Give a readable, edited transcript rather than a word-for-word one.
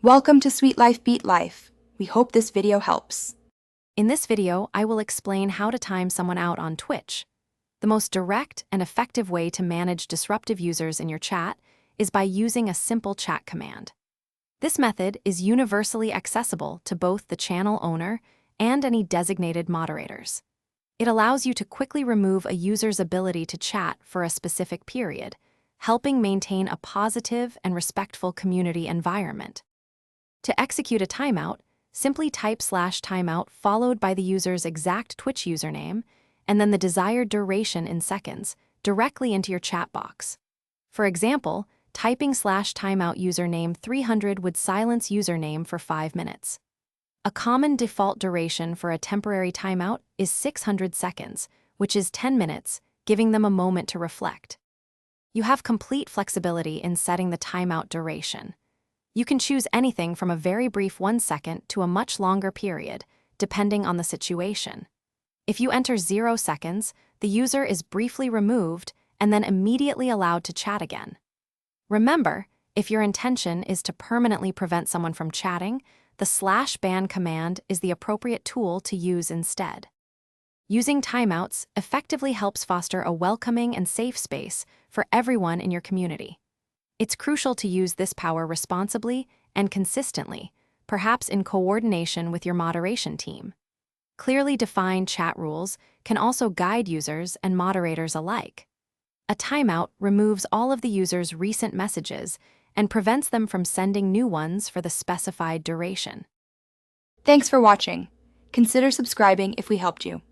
Welcome to Sweet Life Beat Life. We hope this video helps. In this video, I will explain how to time someone out on Twitch. The most direct and effective way to manage disruptive users in your chat is by using a simple chat command. This method is universally accessible to both the channel owner and any designated moderators. It allows you to quickly remove a user's ability to chat for a specific period, helping maintain a positive and respectful community environment. To execute a timeout, simply type /timeout followed by the user's exact Twitch username and then the desired duration in seconds directly into your chat box. For example, typing /timeout username 300 would silence username for 5 minutes. A common default duration for a temporary timeout is 600 seconds, which is 10 minutes, giving them a moment to reflect. You have complete flexibility in setting the timeout duration. You can choose anything from a very brief 1 second to a much longer period, depending on the situation. If you enter 0 seconds, the user is briefly removed and then immediately allowed to chat again. Remember, if your intention is to permanently prevent someone from chatting, the /ban command is the appropriate tool to use instead. Using timeouts effectively helps foster a welcoming and safe space for everyone in your community. It's crucial to use this power responsibly and consistently, perhaps in coordination with your moderation team. Clearly defined chat rules can also guide users and moderators alike. A timeout removes all of the user's recent messages and prevents them from sending new ones for the specified duration. Thanks for watching. Consider subscribing if we helped you.